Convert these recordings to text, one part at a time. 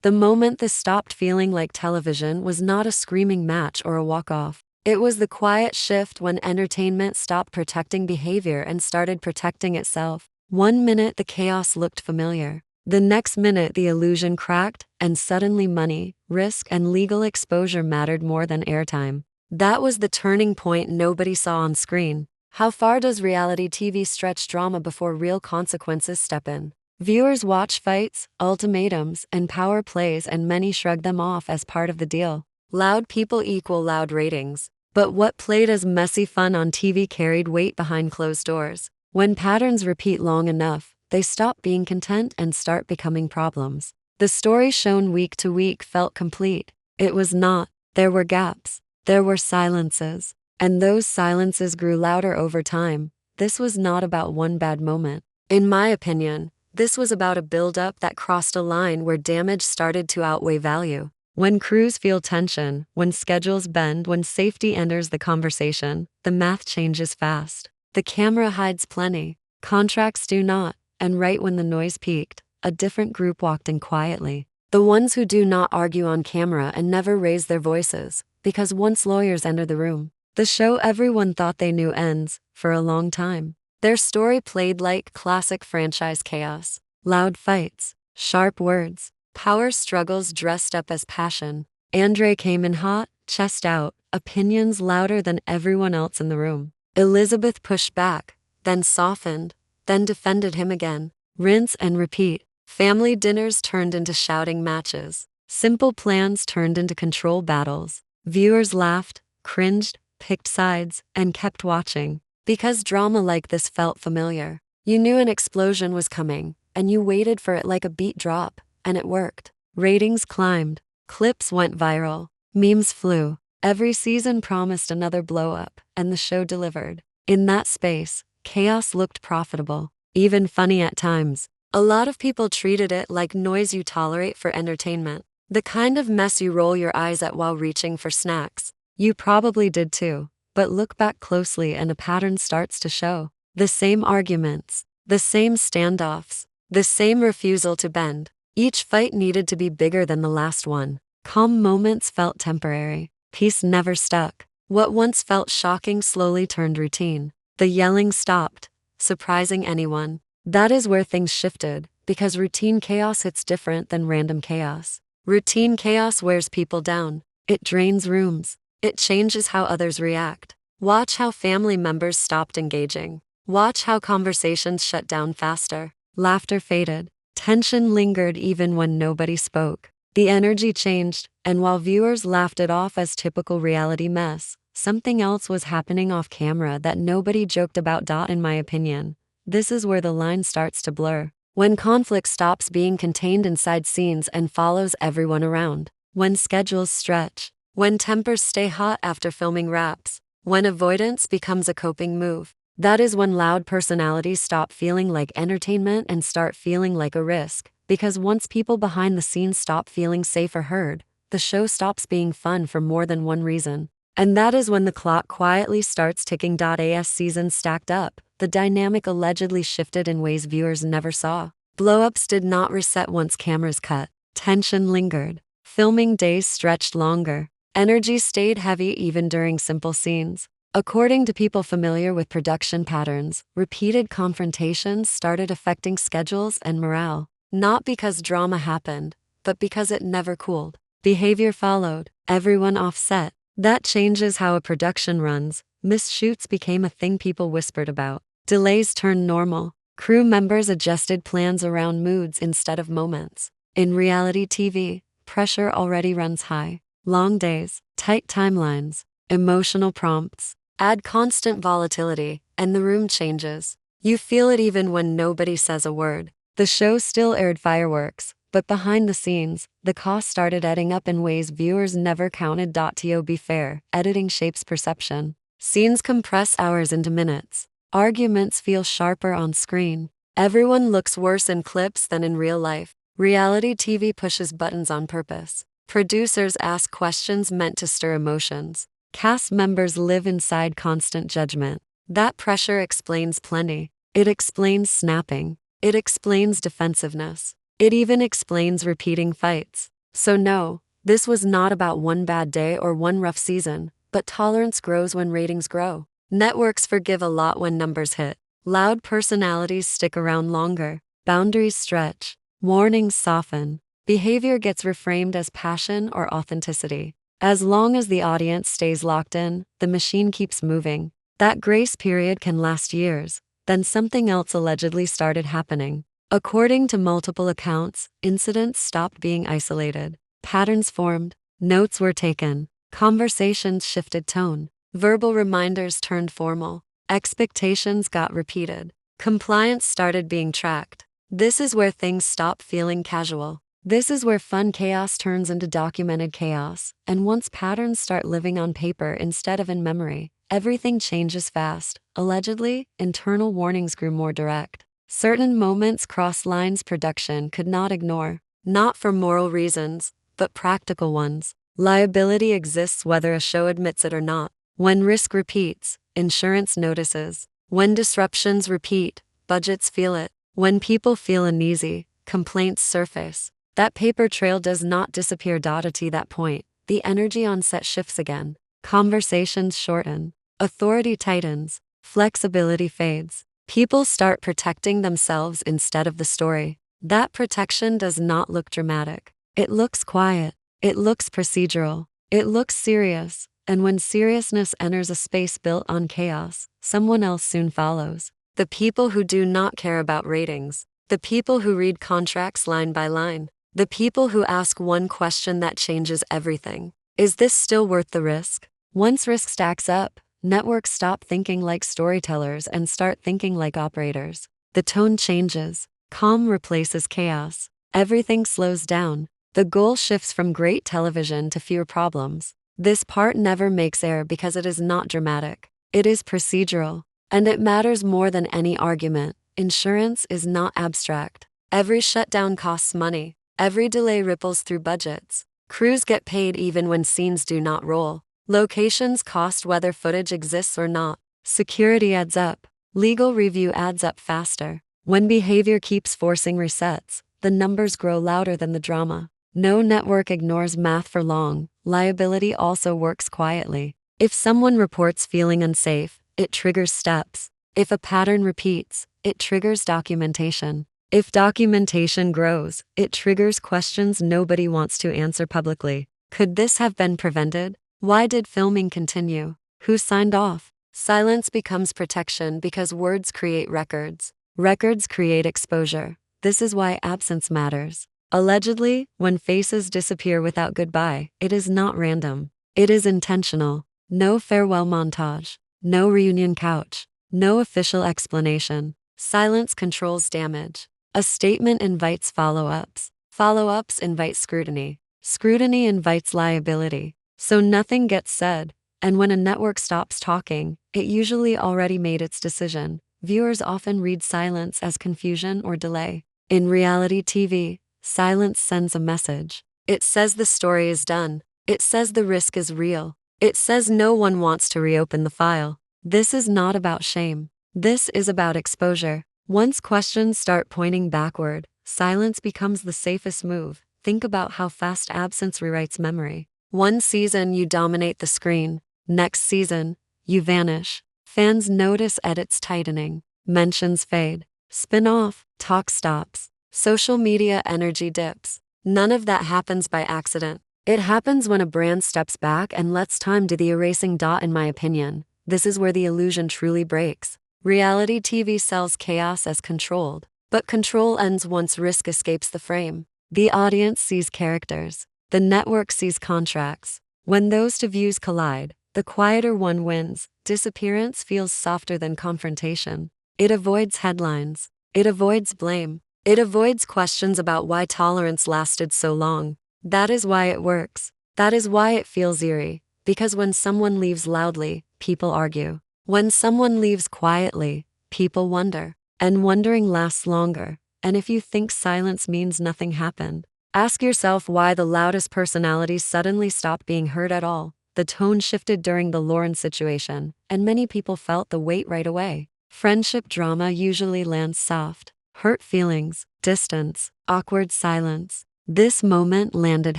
The moment this stopped feeling like television was not a screaming match or a walk-off. It was the quiet shift when entertainment stopped protecting behavior and started protecting itself. One minute the chaos looked familiar. The next minute the illusion cracked, and suddenly money, risk, and legal exposure mattered more than airtime. That was the turning point nobody saw on screen. How far does reality TV stretch drama before real consequences step in? Viewers watch fights, ultimatums, and power plays, and many shrug them off as part of the deal. Loud people equal loud ratings. But what played as messy fun on TV carried weight behind closed doors. When patterns repeat long enough, they stop being content and start becoming problems. The story shown week to week felt complete. It was not. There were gaps. There were silences. And those silences grew louder over time. This was not about one bad moment. In my opinion, this was about a build-up that crossed a line where damage started to outweigh value. When crews feel tension, when schedules bend, when safety enters the conversation, the math changes fast. The camera hides plenty. Contracts do not. And right when the noise peaked, a different group walked in quietly. The ones who do not argue on camera and never raise their voices, because once lawyers enter the room, the show everyone thought they knew ends, for a long time. Their story played like classic franchise chaos. Loud fights, sharp words, power struggles dressed up as passion. Andrei came in hot, chest out, opinions louder than everyone else in the room. Elizabeth pushed back, then softened, then defended him again. Rinse and repeat. Family dinners turned into shouting matches. Simple plans turned into control battles. Viewers laughed, cringed, picked sides, and kept watching. Because drama like this felt familiar. You knew an explosion was coming, and you waited for it like a beat drop, and it worked. Ratings climbed. Clips went viral. Memes flew. Every season promised another blow-up, and the show delivered. In that space, chaos looked profitable, even funny at times. A lot of people treated it like noise you tolerate for entertainment. The kind of mess you roll your eyes at while reaching for snacks. You probably did too, but look back closely and a pattern starts to show. The same arguments, the same standoffs, the same refusal to bend. Each fight needed to be bigger than the last one. Calm moments felt temporary. Peace never stuck. What once felt shocking slowly turned routine. The yelling stopped, surprising anyone. That is where things shifted, because routine chaos hits different than random chaos. Routine chaos wears people down. It drains rooms. It changes how others react. Watch how family members stopped engaging. Watch how conversations shut down faster. Laughter faded. Tension lingered even when nobody spoke. The energy changed, and while viewers laughed it off as typical reality mess, something else was happening off camera that nobody joked about. In my opinion, this is where the line starts to blur. When conflict stops being contained inside scenes and follows everyone around. When schedules stretch. When tempers stay hot after filming wraps. When avoidance becomes a coping move. That is when loud personalities stop feeling like entertainment and start feeling like a risk. Because once people behind the scenes stop feeling safe or heard, the show stops being fun for more than one reason. And that is when the clock quietly starts ticking. As seasons stacked up, the dynamic allegedly shifted in ways viewers never saw. Blow-ups did not reset once cameras cut. Tension lingered. Filming days stretched longer. Energy stayed heavy even during simple scenes. According to people familiar with production patterns, repeated confrontations started affecting schedules and morale. Not because drama happened, but because it never cooled. Behavior followed. Everyone offset. That changes how a production runs. Missed shoots became a thing people whispered about. Delays turned normal. Crew members adjusted plans around moods instead of moments. In reality TV, pressure already runs high. Long days, tight timelines, emotional prompts. Add constant volatility, and the room changes. You feel it even when nobody says a word. The show still aired fireworks, but behind the scenes, the cost started adding up in ways viewers never counted. To be fair, editing shapes perception. Scenes compress hours into minutes. Arguments feel sharper on screen. Everyone looks worse in clips than in real life. Reality TV pushes buttons on purpose. Producers ask questions meant to stir emotions. Cast members live inside constant judgment. That pressure explains plenty. It explains snapping. It explains defensiveness. It even explains repeating fights. So no, this was not about one bad day or one rough season, but tolerance grows when ratings grow. Networks forgive a lot when numbers hit. Loud personalities stick around longer. Boundaries stretch. Warnings soften. Behavior gets reframed as passion or authenticity. As long as the audience stays locked in, the machine keeps moving. That grace period can last years. Then something else allegedly started happening. According to multiple accounts, incidents stopped being isolated. Patterns formed. Notes were taken. Conversations shifted tone. Verbal reminders turned formal. Expectations got repeated. Compliance started being tracked. This is where things stop feeling casual. This is where fun chaos turns into documented chaos. And once patterns start living on paper instead of in memory, everything changes fast. Allegedly, internal warnings grew more direct. Certain moments crossed lines production could not ignore. Not for moral reasons, but practical ones. Liability exists whether a show admits it or not. When risk repeats, insurance notices. When disruptions repeat, budgets feel it. When people feel uneasy, complaints surface. That paper trail does not disappear. At that point, the energy on set shifts again. Conversations shorten. Authority tightens. Flexibility fades. People start protecting themselves instead of the story. That protection does not look dramatic. It looks quiet. It looks procedural. It looks serious. And when seriousness enters a space built on chaos, someone else soon follows. The people who do not care about ratings. The people who read contracts line by line. The people who ask one question that changes everything. Is this still worth the risk? Once risk stacks up, networks stop thinking like storytellers and start thinking like operators. The tone changes. Calm replaces chaos. Everything slows down. The goal shifts from great television to fewer problems. This part never makes air because it is not dramatic. It is procedural. And it matters more than any argument. Insurance is not abstract. Every shutdown costs money. Every delay ripples through budgets. Crews get paid even when scenes do not roll. Locations cost whether footage exists or not. Security adds up. Legal review adds up faster. When behavior keeps forcing resets, the numbers grow louder than the drama. No network ignores math for long. Liability also works quietly. If someone reports feeling unsafe, it triggers steps. If a pattern repeats, it triggers documentation. If documentation grows, it triggers questions nobody wants to answer publicly. Could this have been prevented? Why did filming continue? Who signed off? Silence becomes protection because words create records. Records create exposure. This is why absence matters. Allegedly, when faces disappear without goodbye, it is not random. It is intentional. No farewell montage. No reunion couch. No official explanation. Silence controls damage. A statement invites follow-ups. Follow-ups invite scrutiny. Scrutiny invites liability. So nothing gets said. And when a network stops talking, it usually already made its decision. Viewers often read silence as confusion or delay. In reality TV, silence sends a message. It says the story is done. It says the risk is real. It says no one wants to reopen the file. This is not about shame. This is about exposure. Once questions start pointing backward, silence becomes the safest move. Think about how fast absence rewrites memory. One season you dominate the screen. Next season, you vanish. Fans notice edits tightening. Mentions fade. Spin-off, talk stops. Social media energy dips. None of that happens by accident. It happens when a brand steps back and lets time do the erasing. In my opinion, this is where the illusion truly breaks. Reality TV sells chaos as controlled, but control ends once risk escapes the frame. The audience sees characters. The network sees contracts. When those two views collide, the quieter one wins. Disappearance feels softer than confrontation. It avoids headlines. It avoids blame. It avoids questions about why tolerance lasted so long. That is why it works. That is why it feels eerie. Because when someone leaves loudly, people argue. When someone leaves quietly, people wonder. And wondering lasts longer. And if you think silence means nothing happened, ask yourself why the loudest personalities suddenly stopped being heard at all. The tone shifted during the Lauren situation, and many people felt the weight right away. Friendship drama usually lands soft. Hurt feelings, distance, awkward silence. This moment landed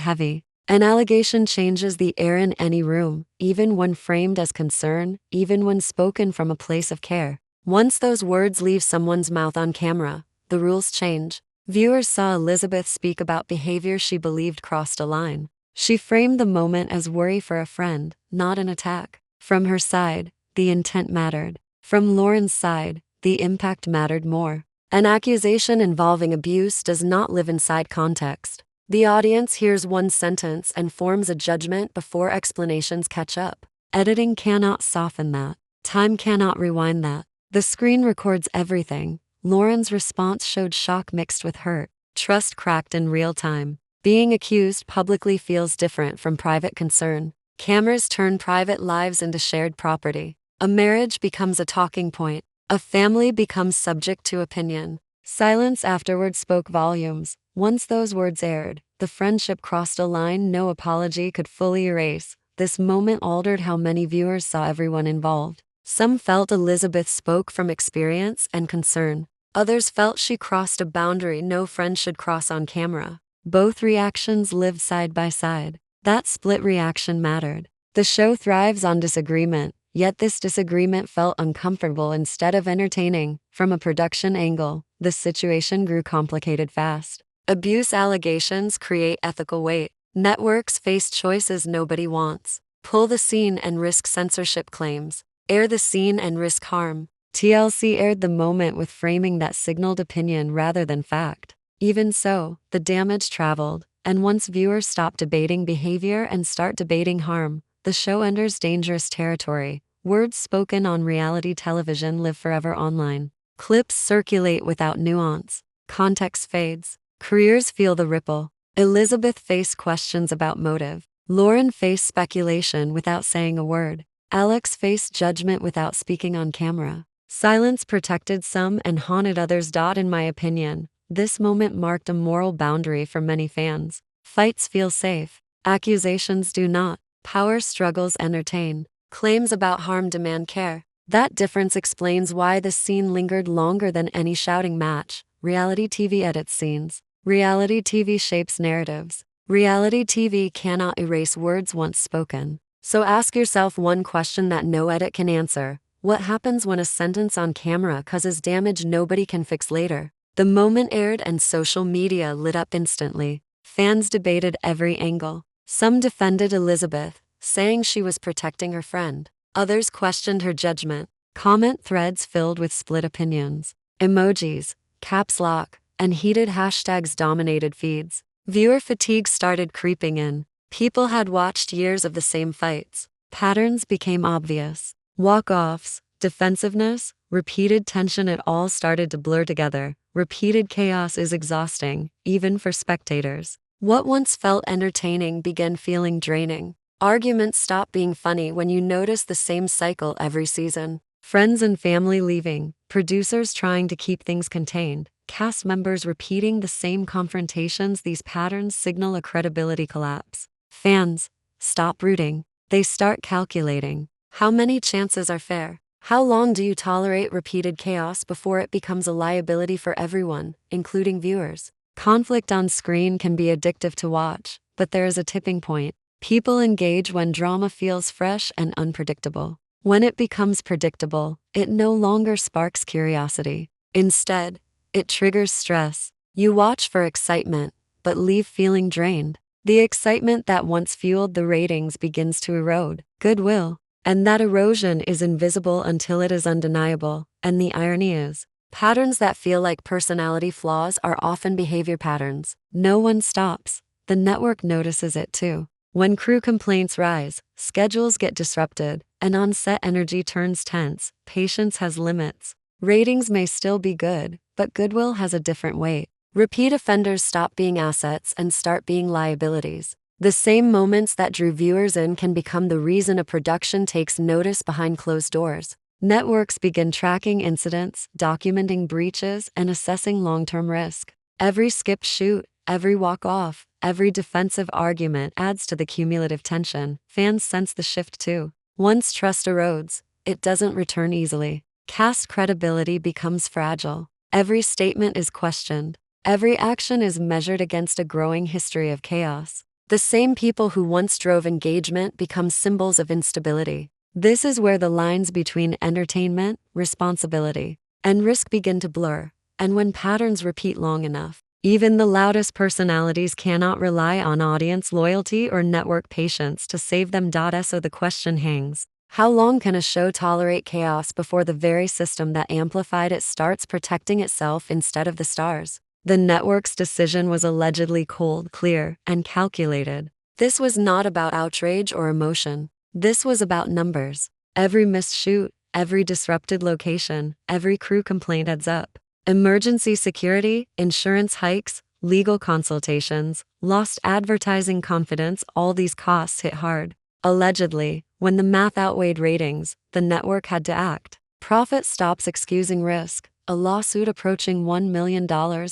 heavy. An allegation changes the air in any room, even when framed as concern, even when spoken from a place of care. Once those words leave someone's mouth on camera, the rules change. Viewers saw Elizabeth speak about behavior she believed crossed a line. She framed the moment as worry for a friend, not an attack. From her side, the intent mattered. From Lauren's side, the impact mattered more. An accusation involving abuse does not live inside context. The audience hears one sentence and forms a judgment before explanations catch up. Editing cannot soften that. Time cannot rewind that. The screen records everything. Lauren's response showed shock mixed with hurt. Trust cracked in real time. Being accused publicly feels different from private concern. Cameras turn private lives into shared property. A marriage becomes a talking point. A family becomes subject to opinion. Silence afterward spoke volumes. Once those words aired, the friendship crossed a line no apology could fully erase. This moment altered how many viewers saw everyone involved. Some felt Elizabeth spoke from experience and concern. Others felt she crossed a boundary no friend should cross on camera. Both reactions lived side by side. That split reaction mattered. The show thrives on disagreement, yet this disagreement felt uncomfortable instead of entertaining. From a production angle, the situation grew complicated fast. Abuse allegations create ethical weight. Networks face choices nobody wants. Pull the scene and risk censorship claims. Air the scene and risk harm. TLC aired the moment with framing that signaled opinion rather than fact. Even so, the damage traveled, and once viewers stop debating behavior and start debating harm, the show enters dangerous territory. Words spoken on reality television live forever online. Clips circulate without nuance. Context fades. Careers feel the ripple. Elizabeth faced questions about motive. Lauren faced speculation without saying a word. Alex faced judgment without speaking on camera. Silence protected some and haunted others. In my opinion, this moment marked a moral boundary for many fans. Fights feel safe. Accusations do not. Power struggles entertain. Claims about harm demand care. That difference explains why this scene lingered longer than any shouting match. Reality TV edits scenes. Reality TV shapes narratives. Reality TV cannot erase words once spoken. So ask yourself one question that no edit can answer. What happens when a sentence on camera causes damage nobody can fix later? The moment aired and social media lit up instantly. Fans debated every angle. Some defended Elizabeth, saying she was protecting her friend. Others questioned her judgment. Comment threads filled with split opinions. Emojis, caps lock, and heated hashtags dominated feeds. Viewer fatigue started creeping in. People had watched years of the same fights. Patterns became obvious. Walk-offs, defensiveness, repeated tension, it all started to blur together. Repeated chaos is exhausting, even for spectators. What once felt entertaining began feeling draining. Arguments stop being funny when you notice the same cycle every season. Friends and family leaving, producers trying to keep things contained, cast members repeating the same confrontations. These patterns signal a credibility collapse. Fans stop rooting. They start calculating. How many chances are fair? How long do you tolerate repeated chaos before it becomes a liability for everyone, including viewers? Conflict on screen can be addictive to watch, but there is a tipping point. People engage when drama feels fresh and unpredictable. When it becomes predictable, it no longer sparks curiosity. Instead, it triggers stress. You watch for excitement, but leave feeling drained. The excitement that once fueled the ratings begins to erode goodwill, and that erosion is invisible until it is undeniable. And the irony is, patterns that feel like personality flaws are often behavior patterns. No one stops. The network notices it too. When crew complaints rise, schedules get disrupted, and on-set energy turns tense. Patience has limits. Ratings may still be good, but goodwill has a different weight. Repeat offenders stop being assets and start being liabilities. The same moments that drew viewers in can become the reason a production takes notice behind closed doors. Networks begin tracking incidents, documenting breaches, and assessing long-term risk. Every skipped shoot, every walk-off, every defensive argument adds to the cumulative tension. Fans sense the shift too. Once trust erodes, it doesn't return easily. Cast credibility becomes fragile. Every statement is questioned. Every action is measured against a growing history of chaos. The same people who once drove engagement become symbols of instability. This is where the lines between entertainment, responsibility, and risk begin to blur. And when patterns repeat long enough, even the loudest personalities cannot rely on audience loyalty or network patience to save them. So the question hangs: how long can a show tolerate chaos before the very system that amplified it starts protecting itself instead of the stars? The network's decision was allegedly cold, clear, and calculated. This was not about outrage or emotion. This was about numbers. Every missed shoot, every disrupted location, every crew complaint adds up. Emergency security, insurance hikes, legal consultations, lost advertising confidence, all these costs hit hard. Allegedly, when the math outweighed ratings, the network had to act. Profit stops excusing risk. A lawsuit approaching $1 million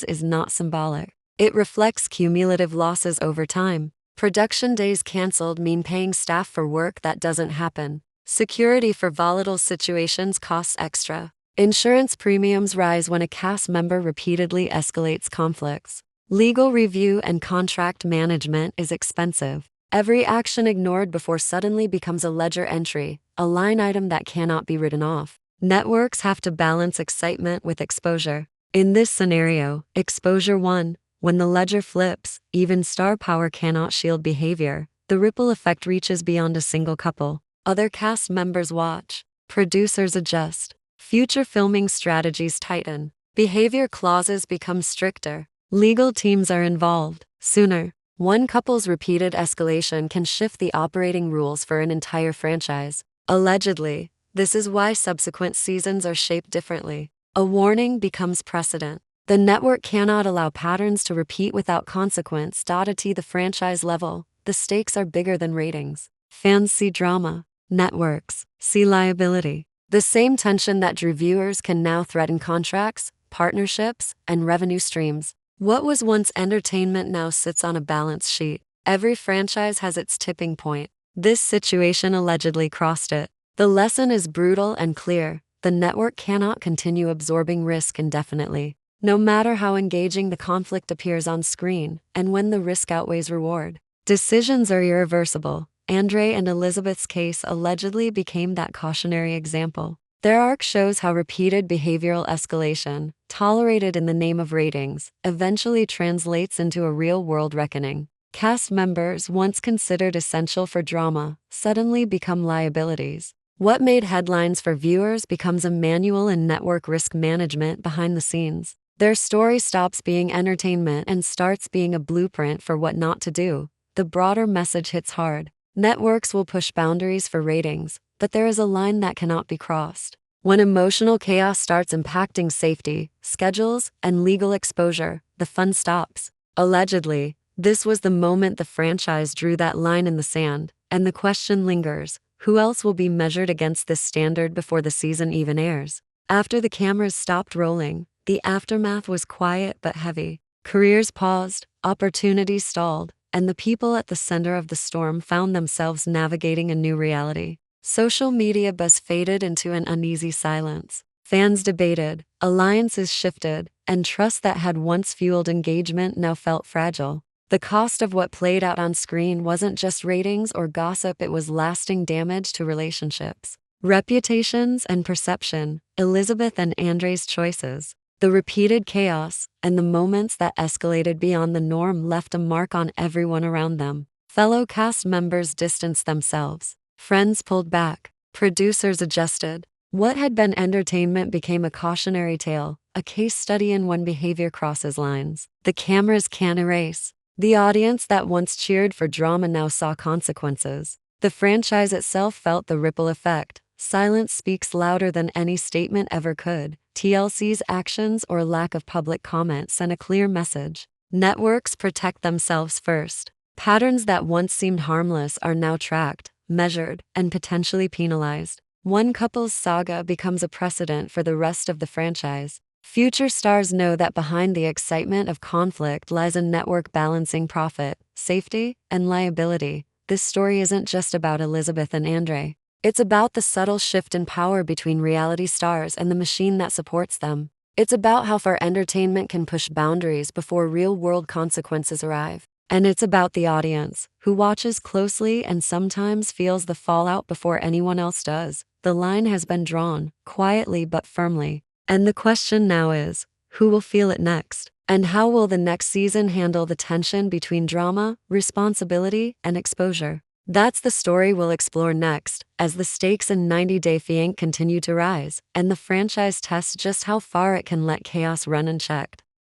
is not symbolic. It reflects cumulative losses over time. Production days canceled mean paying staff for work that doesn't happen. Security for volatile situations costs extra. Insurance premiums rise when a cast member repeatedly escalates conflicts. Legal review and contract management is expensive. Every action ignored before suddenly becomes a ledger entry, a line item that cannot be written off. Networks have to balance excitement with exposure. In this scenario, exposure 1, when the ledger flips, even star power cannot shield behavior. The ripple effect reaches beyond a single couple. Other cast members watch. Producers adjust. Future filming strategies tighten. Behavior clauses become stricter. Legal teams are involved. Sooner, one couple's repeated escalation can shift the operating rules for an entire franchise. Allegedly, this is why subsequent seasons are shaped differently. A warning becomes precedent. The network cannot allow patterns to repeat without consequence. At the franchise level, the stakes are bigger than ratings. Fans see drama. Networks see liability. The same tension that drew viewers can now threaten contracts, partnerships, and revenue streams. What was once entertainment now sits on a balance sheet. Every franchise has its tipping point. This situation allegedly crossed it. The lesson is brutal and clear. The network cannot continue absorbing risk indefinitely, no matter how engaging the conflict appears on screen, and when the risk outweighs reward. Decisions are irreversible. Andrei and Elizabeth's case allegedly became that cautionary example. Their arc shows how repeated behavioral escalation, tolerated in the name of ratings, eventually translates into a real-world reckoning. Cast members, once considered essential for drama, suddenly become liabilities. What made headlines for viewers becomes a manual in network risk management behind the scenes. Their story stops being entertainment and starts being a blueprint for what not to do. The broader message hits hard. Networks will push boundaries for ratings, but there is a line that cannot be crossed. When emotional chaos starts impacting safety, schedules, and legal exposure, the fun stops. Allegedly, this was the moment the franchise drew that line in the sand, and the question lingers: who else will be measured against this standard before the season even airs? After the cameras stopped rolling, the aftermath was quiet but heavy. Careers paused, opportunities stalled, and the people at the center of the storm found themselves navigating a new reality. Social media buzz faded into an uneasy silence. Fans debated, alliances shifted, and trust that had once fueled engagement now felt fragile. The cost of what played out on screen wasn't just ratings or gossip, it was lasting damage to relationships, reputations, and perception. Elizabeth and Andrei's choices, the repeated chaos, and the moments that escalated beyond the norm left a mark on everyone around them. Fellow cast members distanced themselves. Friends pulled back. Producers adjusted. What had been entertainment became a cautionary tale, a case study in when behavior crosses lines. The cameras can't erase. The audience that once cheered for drama now saw consequences. The franchise itself felt the ripple effect. Silence speaks louder than any statement ever could. TLC's actions or lack of public comment sent a clear message. Networks protect themselves first. Patterns that once seemed harmless are now tracked, measured, and potentially penalized. One couple's saga becomes a precedent for the rest of the franchise. Future stars know that behind the excitement of conflict lies a network balancing profit, safety, and liability. This story isn't just about Elizabeth and Andrei. It's about the subtle shift in power between reality stars and the machine that supports them. It's about how far entertainment can push boundaries before real-world consequences arrive. And it's about the audience, who watches closely and sometimes feels the fallout before anyone else does. The line has been drawn, quietly but firmly. And the question now is, who will feel it next? And how will the next season handle the tension between drama, responsibility, and exposure? That's the story we'll explore next, as the stakes in 90 Day Fiancé continue to rise, and the franchise tests just how far it can let chaos run unchecked.